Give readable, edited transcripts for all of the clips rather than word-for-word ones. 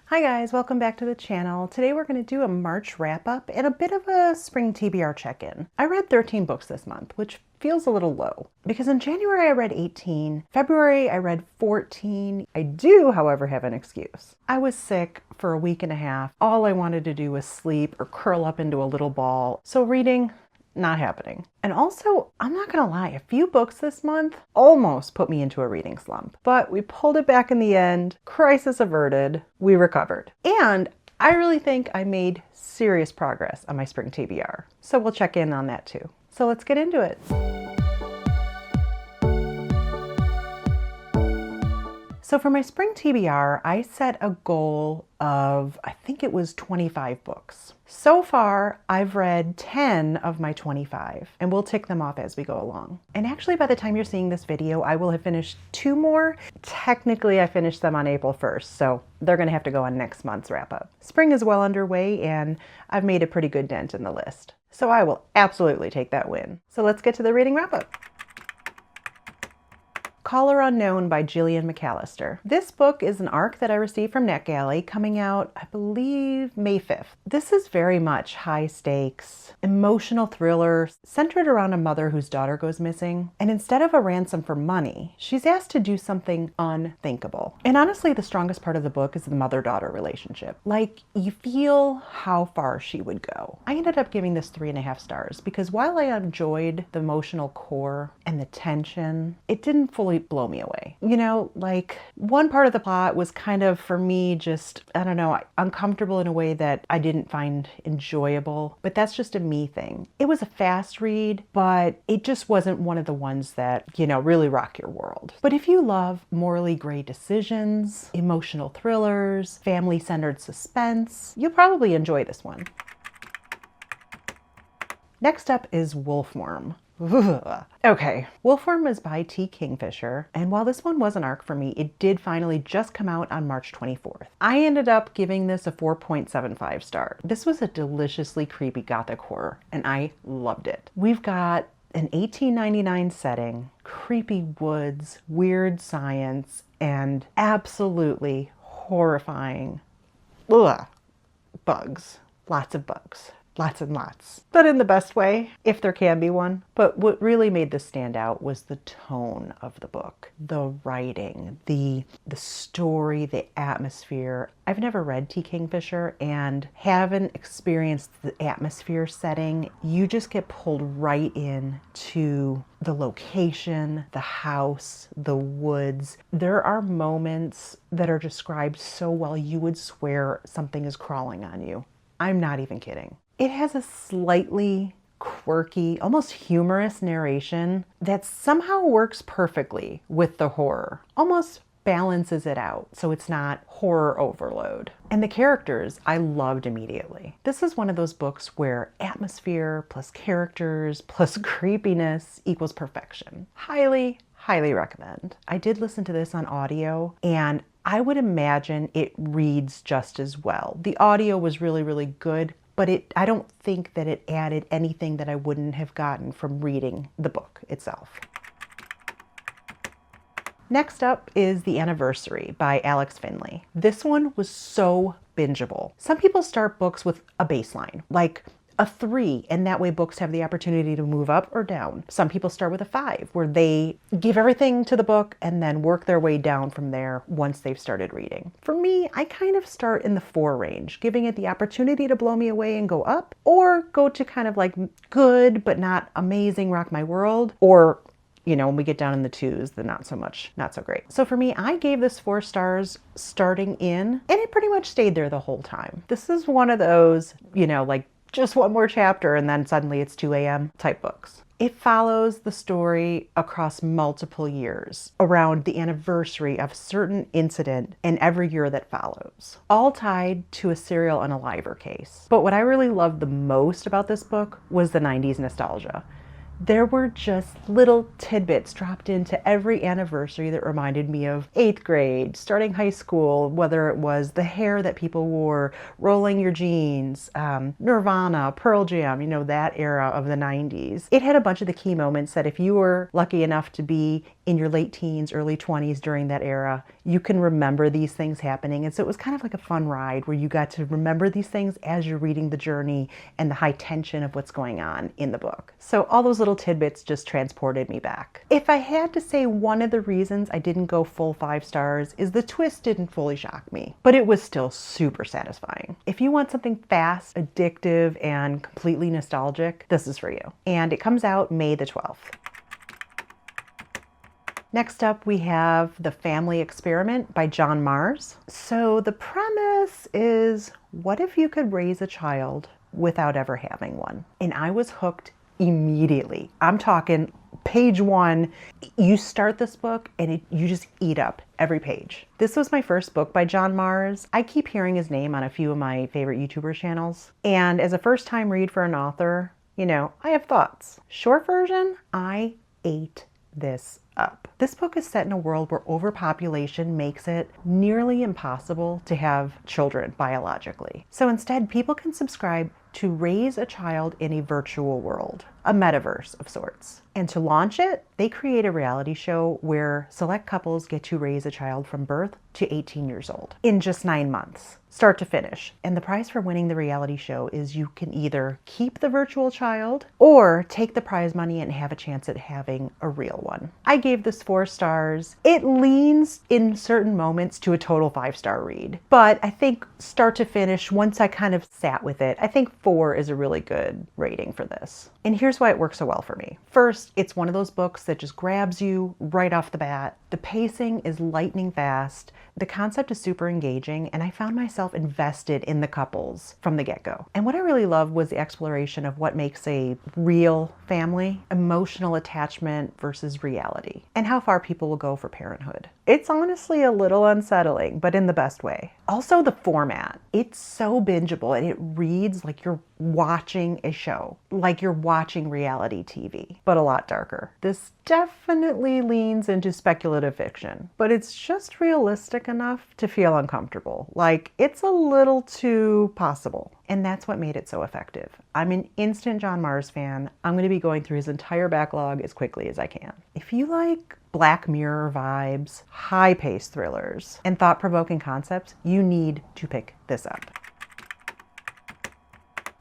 Hi guys, welcome back to the channel. Today we're going to do a March wrap-up and a bit of a Spring TBR check-in. I read 13 books this month, which feels a little low because in January I read 18, February I read 14. I do, however, have an excuse. I was sick for a week and a half. All I wanted to do was sleep or curl up into a little ball. So reading, not happening. And also, I'm not gonna lie, a few books this month almost put me into a reading slump, but we pulled it back in the end, crisis averted, we recovered. And I really think I made serious progress on my Spring TBR. So we'll check in on that too. So let's get into it. So for my Spring TBR, I set a goal of, I think it was 25 books. So far, I've read 10 of my 25, and we'll tick them off as we go along. And actually, by the time you're seeing this video, I will have finished 2 more. Technically, I finished them on April 1st, so they're gonna have to go on next month's wrap up. Spring is well underway, and I've made a pretty good dent in the list. So I will absolutely take that win. So let's get to the reading wrap up. Caller Unknown by Gillian McAllister. This book is an ARC that I received from NetGalley, coming out, I believe, May 5th. This is very much high stakes, emotional thriller centered around a mother whose daughter goes missing. And instead of a ransom for money, she's asked to do something unthinkable. And honestly, the strongest part of the book is the mother-daughter relationship. Like, you feel how far she would go. I ended up giving this 3.5 stars because while I enjoyed the emotional core and the tension, it didn't fully blow me away. You know, like one part of the plot was kind of, for me, just, I don't know, uncomfortable in a way that I didn't find enjoyable, but that's just a me thing. It was a fast read, but it just wasn't one of the ones that, you know, really rock your world. But if you love morally gray decisions, emotional thrillers, family-centered suspense, you'll probably enjoy this one. Next up is Wolfworm. Okay, Wolfworm is by Kingfisher, and while this one was an ARC for me, it did finally just come out on March 24th. I ended up giving this a 4.75 star. This was a deliciously creepy Gothic horror, and I loved it. We've got an 1899 setting, creepy woods, weird science, and absolutely horrifying bugs. Lots of bugs. Lots and lots, but in the best way, if there can be one. But what really made this stand out was the tone of the book, the writing, the story, the atmosphere. I've never read Kingfisher and haven't experienced the atmosphere setting. You just get pulled right in to the location, the house, the woods. There are moments that are described so well you would swear something is crawling on you. I'm not even kidding. It has a slightly quirky, almost humorous narration that somehow works perfectly with the horror, almost balances it out so it's not horror overload. And the characters I loved immediately. This is one of those books where atmosphere plus characters plus creepiness equals perfection. Highly, highly recommend. I did listen to this on audio, and I would imagine it reads just as well. The audio was really, really good, but I don't think that it added anything that I wouldn't have gotten from reading the book itself. Next up is The Anniversary by Alex Finlay. This one was so bingeable. Some people start books with a baseline, like a 3, and that way books have the opportunity to move up or down. Some people start with a 5, where they give everything to the book and then work their way down from there once they've started reading. For me, I kind of start in the 4 range, giving it the opportunity to blow me away and go up, or go to kind of like good but not amazing, rock my world, or, you know, when we get down in the 2s, the not so much, not so great. So for me, I gave this 4 stars starting in, and it pretty much stayed there the whole time. This is one of those, you know, like just one more chapter and then suddenly it's 2 a.m. type books. It follows the story across multiple years around the anniversary of a certain incident in every year that follows, all tied to a serial unaliver case. But what I really loved the most about this book was the 90s nostalgia. There were just little tidbits dropped into every anniversary that reminded me of 8th grade, starting high school, whether it was the hair that people wore, rolling your jeans, Nirvana, Pearl Jam, you know, that era of the 90s. It had a bunch of the key moments that if you were lucky enough to be in your late teens, early 20s during that era, you can remember these things happening. And so it was kind of like a fun ride where you got to remember these things as you're reading the journey and the high tension of what's going on in the book. So all those little tidbits just transported me back. If I had to say one of the reasons I didn't go full 5 stars is the twist didn't fully shock me, but it was still super satisfying. If you want something fast, addictive, and completely nostalgic, this is for you. And it comes out May the 12th. Next up, we have The Family Experiment by John Marrs. So the premise is, what if you could raise a child without ever having one? And I was hooked immediately. I'm talking page 1, you start this book and you just eat up every page. This was my first book by John Marrs. I keep hearing his name on a few of my favorite YouTuber channels. And as a first time read for an author, you know, I have thoughts. Short version, I ate this up. This book is set in a world where overpopulation makes it nearly impossible to have children biologically. So instead, people can subscribe to raise a child in a virtual world, a metaverse of sorts. And to launch it, they create a reality show where select couples get to raise a child from birth to 18 years old in just 9 months, start to finish. And the prize for winning the reality show is you can either keep the virtual child or take the prize money and have a chance at having a real one. I gave this 4 stars. It leans in certain moments to a total 5-star read, but I think start to finish, once I kind of sat with it, I think 4 is a really good rating for this. And here's why it works so well for me. First, it's one of those books that just grabs you right off the bat. The pacing is lightning fast. The concept is super engaging, and I found myself invested in the couples from the get-go. And what I really loved was the exploration of what makes a real family, emotional attachment versus reality, and how far people will go for parenthood. It's honestly a little unsettling, but in the best way. Also, the format. It's so bingeable, and it reads like you're watching a show, like you're watching reality TV, but a lot darker. This definitely leans into speculative fiction, but it's just realistic enough to feel uncomfortable. Like, it's a little too possible. And that's what made it so effective. I'm an instant John Marrs fan. I'm going to be going through his entire backlog as quickly as I can. If you like Black Mirror vibes, high-paced thrillers, and thought-provoking concepts, you need to pick this up.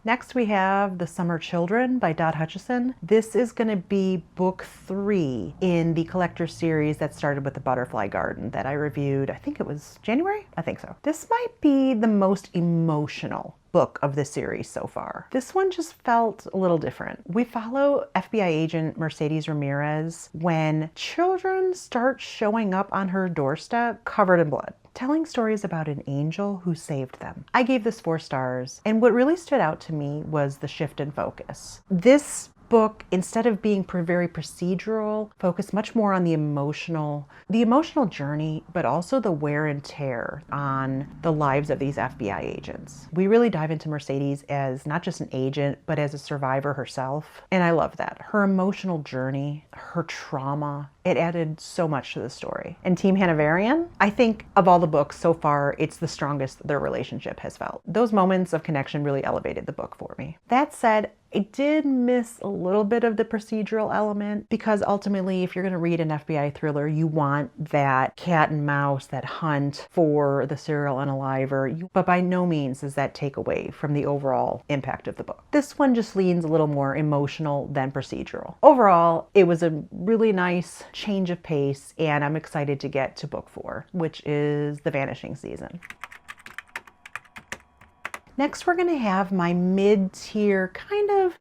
Next, we have The Summer Children by Hutchison. This is going to be book 3 in the collector series that started with The Butterfly Garden that I reviewed, I think it was January? I think so. This might be the most emotional book of the series so far. This one just felt a little different. We follow FBI agent Mercedes Ramirez when children start showing up on her doorstep covered in blood, telling stories about an angel who saved them. I gave this 4 stars, and what really stood out to me was the shift in focus. This book, instead of being very procedural, focused much more on the emotional journey, but also the wear and tear on the lives of these FBI agents. We really dive into Mercedes as not just an agent, but as a survivor herself. And I love that. Her emotional journey, her trauma, it added so much to the story. And Team Hanoverian, I think of all the books so far, it's the strongest their relationship has felt. Those moments of connection really elevated the book for me. That said, I did miss a little bit of the procedural element because ultimately, if you're going to read an FBI thriller, you want that cat and mouse, that hunt for the serial unaliver, but by no means does that take away from the overall impact of the book. This one just leans a little more emotional than procedural. Overall, it was a really nice change of pace, and I'm excited to get to book 4, which is The Vanishing Season. Next, we're going to have my mid-tier, kind of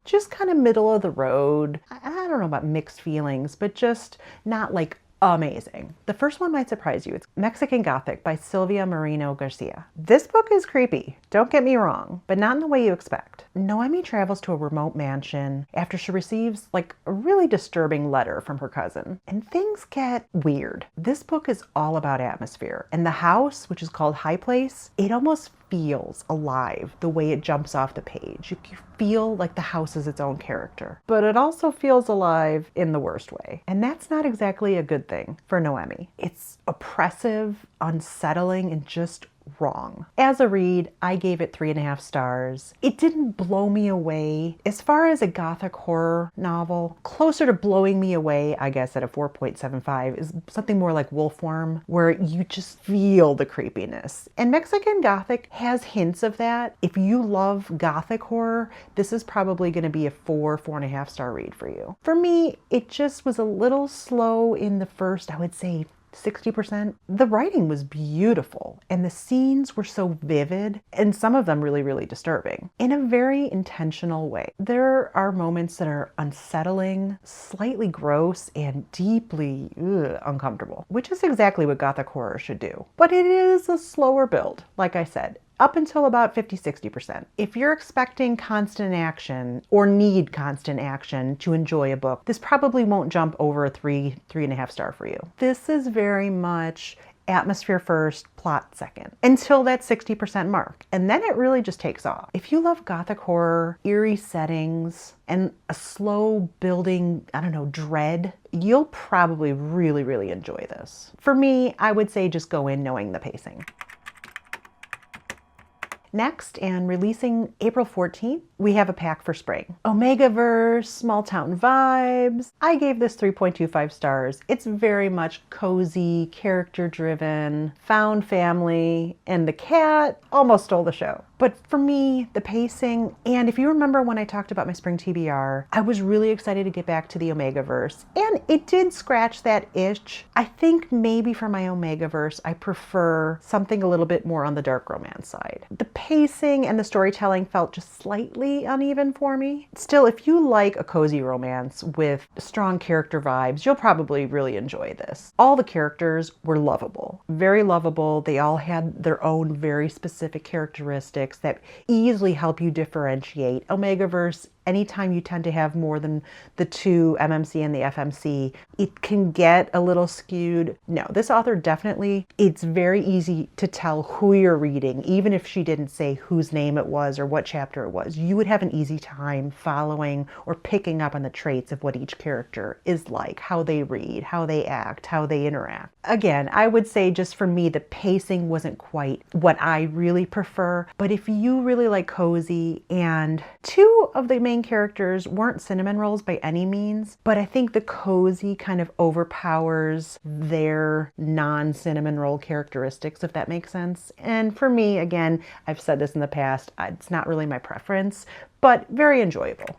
middle of the road. I don't know about mixed feelings, but just not like amazing. The first one might surprise you. It's Mexican Gothic by Silvia Moreno-Garcia. This book is creepy, don't get me wrong, but not in the way you expect. Noemi travels to a remote mansion after she receives like a really disturbing letter from her cousin, and things get weird. This book is all about atmosphere, and the house, which is called High Place, it almost feels alive the way it jumps off the page. You feel like the house is its own character, but it also feels alive in the worst way. And that's not exactly a good thing for Noemi. It's oppressive, unsettling, and just wrong. As a read, I gave it 3.5 stars. It didn't blow me away. As far as a Gothic horror novel, closer to blowing me away, I guess at a 4.75, is something more like Wolfworm, where you just feel the creepiness. And Mexican Gothic has hints of that. If you love Gothic horror, this is probably going to be a 4.5 star read for you. For me, it just was a little slow in the first, I would say, 60%. The writing was beautiful and the scenes were so vivid and some of them really, really disturbing in a very intentional way. There are moments that are unsettling, slightly gross, and deeply uncomfortable, which is exactly what Gothic horror should do. But it is a slower build, like I said, up until about 50-60%. If you're expecting constant action or need constant action to enjoy a book, this probably won't jump over a 3.5 star for you. This is very much atmosphere first, plot second, until that 60% mark. And then it really just takes off. If you love Gothic horror, eerie settings, and a slow building, I don't know, dread, you'll probably really, really enjoy this. For me, I would say just go in knowing the pacing. Next, and releasing April 14th, we have a pack for spring. Omegaverse, small town vibes. I gave this 3.25 stars. It's very much cozy, character driven, found family, and the cat almost stole the show. But for me, the pacing, and if you remember when I talked about my Spring TBR, I was really excited to get back to the Omegaverse, and it did scratch that itch. I think maybe for my Omegaverse, I prefer something a little bit more on the dark romance side. The pacing and the storytelling felt just slightly uneven for me. Still, if you like a cozy romance with strong character vibes, you'll probably really enjoy this. All the characters were lovable, very lovable. They all had their own very specific characteristics that easily help you differentiate. Omegaverse, anytime you tend to have more than the two, MMC and the FMC, it can get a little skewed. No, this author definitely, it's very easy to tell who you're reading, even if she didn't say whose name it was or what chapter it was. You would have an easy time following or picking up on the traits of what each character is like, how they read, how they act, how they interact. Again, I would say just for me, the pacing wasn't quite what I really prefer, but if you really like cozy, and two of the main characters weren't cinnamon rolls by any means, but I think the cozy kind of overpowers their non-cinnamon roll characteristics, if that makes sense. And for me, again, I've said this in the past, it's not really my preference, but very enjoyable.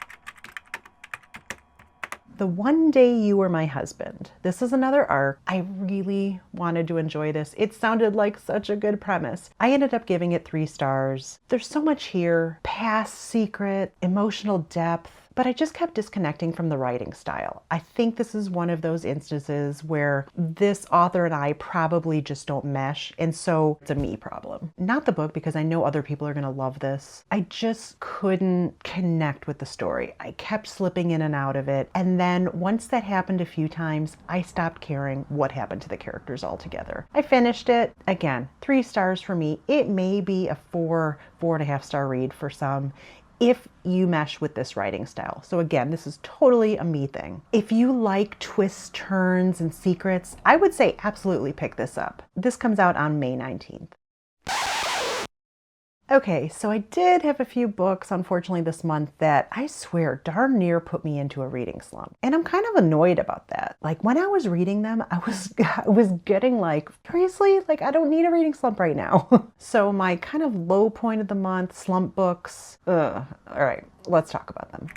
The One Day You Were My Husband. This is another arc. I really wanted to enjoy this. It sounded like such a good premise. I ended up giving it 3 stars. There's so much here. Past secret, emotional depth, but I just kept disconnecting from the writing style. I think this is one of those instances where this author and I probably just don't mesh, and so it's a me problem. Not the book, because I know other people are gonna love this. I just couldn't connect with the story. I kept slipping in and out of it, and then once that happened a few times, I stopped caring what happened to the characters altogether. I finished it. Again, 3 stars for me. It may be a 4.5 star read for some, if you mesh with this writing style. So again, this is totally a me thing. If you like twists, turns, and secrets, I would say absolutely pick this up. This comes out on May 19th. Okay, so I did have a few books, unfortunately, this month that I swear darn near put me into a reading slump. And I'm kind of annoyed about that. Like when I was reading them, I was getting like, seriously? Like I don't need a reading slump right now. So my kind of low point of the month, slump books. All right, let's talk about them.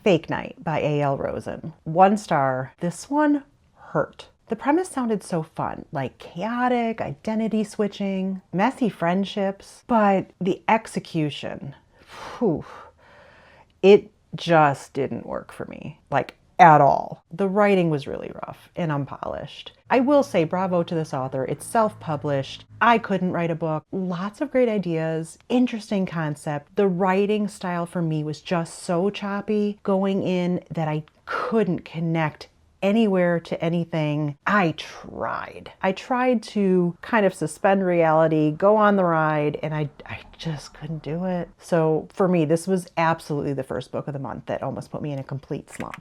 Fake Night by Eyal Rosen. 1 star. This one hurt. The premise sounded so fun, like chaotic, identity switching, messy friendships, but the execution, whew, it just didn't work for me, like at all. The writing was really rough and unpolished. I will say bravo to this author. It's self-published. I couldn't write a book. Lots of great ideas, interesting concept. The writing style for me was just so choppy going in that I couldn't connect anywhere to anything. I tried to kind of suspend reality, go on the ride, and I just couldn't do it. So for me, this was absolutely the first book of the month that almost put me in a complete slump.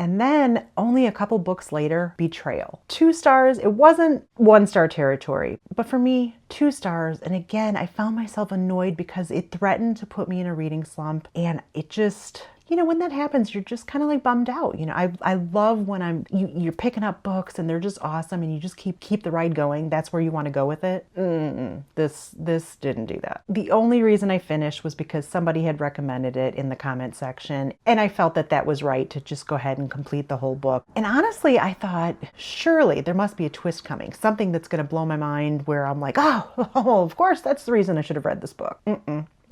And then only a couple books later, Betrayal. 2 stars. It wasn't 1-star territory, but for me, 2 stars. And again, I found myself annoyed because it threatened to put me in a reading slump, and it just, you know, when that happens, you're just kind of like bummed out. You know, I love when you're picking up books and they're just awesome and you just keep the ride going. That's where you want to go with it. This didn't do that. The only reason I finished was because somebody had recommended it in the comment section, and I felt that that was right to just go ahead and complete the whole book. And honestly, I thought, surely there must be a twist coming, something that's going to blow my mind where I'm like, oh, of course, that's the reason I should have read this book.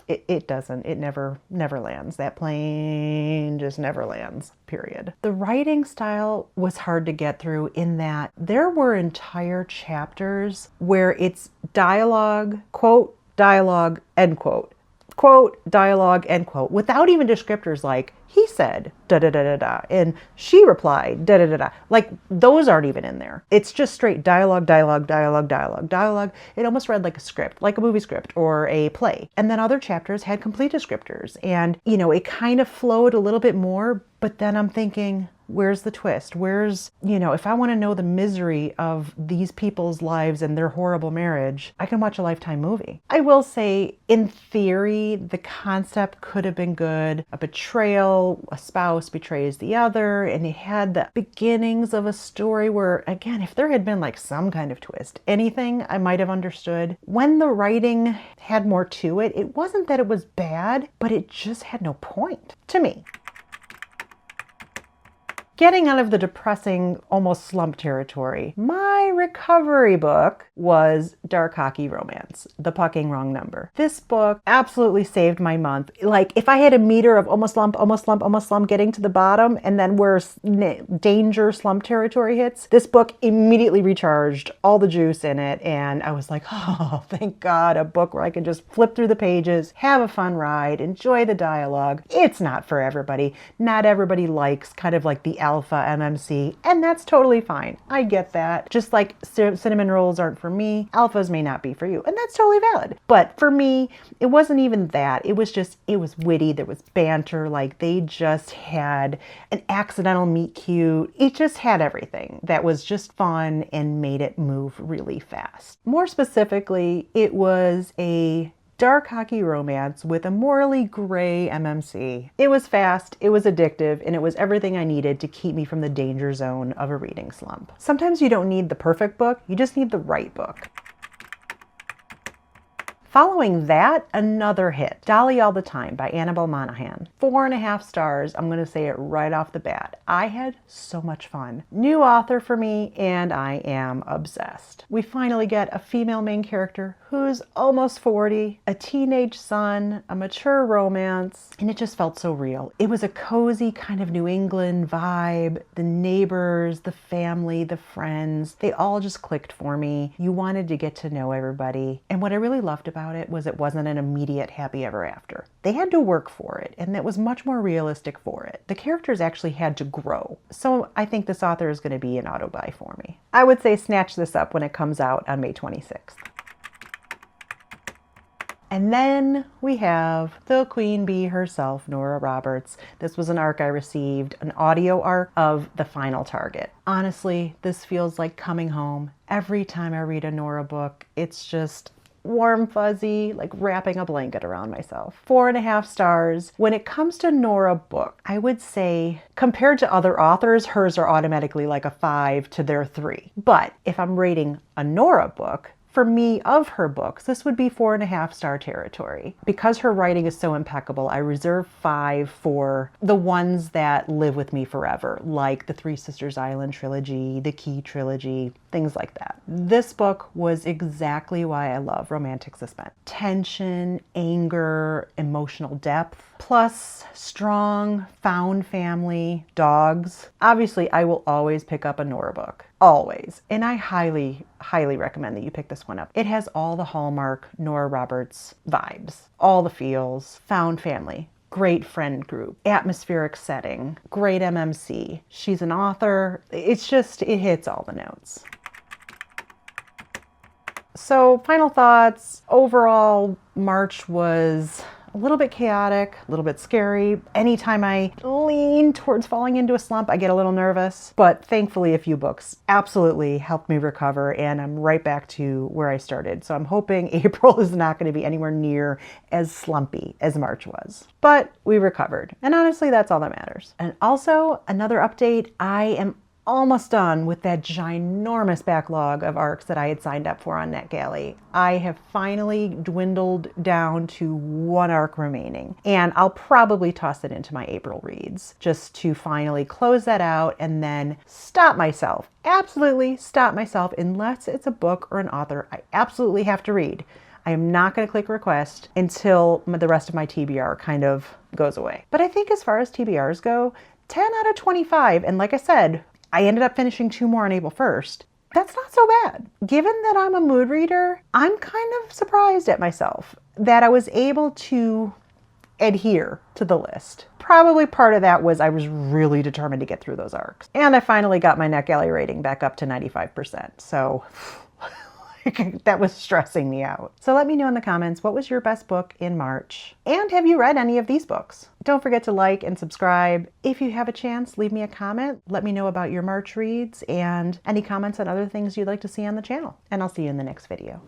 It doesn't. It never lands. That plane just never lands, period. The writing style was hard to get through in that there were entire chapters where it's dialogue, quote, dialogue, end quote. Quote, dialogue, end quote, without even descriptors like, he said, da-da-da-da-da, and she replied, da-da-da-da. Like, those aren't even in there. It's just straight dialogue, dialogue, dialogue, dialogue, dialogue. It almost read like a script, like a movie script or a play. And then other chapters had complete descriptors. And, you know, it kind of flowed a little bit more, but then I'm thinking, where's the twist? Where's, you know, if I want to know the misery of these people's lives and their horrible marriage, I can watch a Lifetime movie. I will say, in theory, the concept could have been good. A betrayal, a spouse betrays the other, and it had the beginnings of a story where, again, if there had been like some kind of twist, anything, I might have understood. When the writing had more to it, it wasn't that it was bad, but it just had no point to me. Getting out of the depressing, almost slump territory, my recovery book was Dark Hockey Romance, The Pucking Wrong Number. This book absolutely saved my month. Like, if I had a meter of almost slump, almost slump, almost slump, getting to the bottom, and then where danger slump territory hits, this book immediately recharged all the juice in it, and I was like, oh, thank God, a book where I can just flip through the pages, have a fun ride, enjoy the dialogue. It's not for everybody. Not everybody likes kind of like the alpha MMC, and that's totally fine. I get that. Just like cinnamon rolls aren't for me, alphas may not be for you, and that's totally valid. But for me, it wasn't even that. It was witty. There was banter. Like, they just had an accidental meet cute. It just had everything that was just fun and made it move really fast. More specifically, it was a dark hockey romance with a morally gray MMC. It was fast, it was addictive, and it was everything I needed to keep me from the danger zone of a reading slump. Sometimes you don't need the perfect book, you just need the right book. Following that, another hit, Dolly All the Time by Annabel Monaghan. 4.5 stars, I'm going to say it right off the bat. I had so much fun. New author for me, and I am obsessed. We finally get a female main character who's almost 40, a teenage son, a mature romance, and it just felt so real. It was a cozy kind of New England vibe. The neighbors, the family, the friends, they all just clicked for me. You wanted to get to know everybody. And what I really loved about it was it wasn't an immediate happy ever after. They had to work for it, and it was much more realistic for it. The characters actually had to grow. So I think this author is going to be an auto buy for me. I would say snatch this up when it comes out on May 26th. And then we have the queen bee herself, Nora Roberts. This was an ARC I received, an audio ARC of The Final Target. Honestly, this feels like coming home. Every time I read a Nora book, it's just warm, fuzzy, like wrapping a blanket around myself. 4.5 stars. When it comes to Nora book, I would say compared to other authors, hers are automatically like a 5 to their 3. But if I'm rating a Nora book, for me, of her books, this would be 4.5 star territory. Because her writing is so impeccable, I reserve 5 for the ones that live with me forever, like the Three Sisters Island trilogy, the Key trilogy, things like that. This book was exactly why I love romantic suspense. Tension, anger, emotional depth, plus strong found family, dogs. Obviously, I will always pick up a Nora book. Always. And I highly, highly recommend that you pick this one up. It has all the hallmark Nora Roberts vibes, all the feels, found family, great friend group, atmospheric setting, great MMC. She's an author. It's just, it hits all the notes. So final thoughts. Overall, March was a little bit chaotic, a little bit scary. Anytime I lean towards falling into a slump, I get a little nervous. But thankfully, a few books absolutely helped me recover, and I'm right back to where I started. So I'm hoping April is not going to be anywhere near as slumpy as March was. But we recovered. And honestly, that's all that matters. And also, another update, I am almost done with that ginormous backlog of ARCs that I had signed up for on NetGalley. I have finally dwindled down to one ARC remaining, and I'll probably toss it into my April reads just to finally close that out and then stop myself. Absolutely stop myself unless it's a book or an author I absolutely have to read. I am not going to click request until the rest of my TBR kind of goes away. But I think as far as TBRs go, 10 out of 25, and like I said, I ended up finishing 2 more on April 1st. That's not so bad. Given that I'm a mood reader, I'm kind of surprised at myself that I was able to adhere to the list. Probably part of that was I was really determined to get through those ARCs. And I finally got my NetGalley rating back up to 95%. So that was stressing me out. So let me know in the comments, what was your best book in March? And have you read any of these books? Don't forget to like and subscribe. If you have a chance, leave me a comment. Let me know about your March reads and any comments on other things you'd like to see on the channel. And I'll see you in the next video.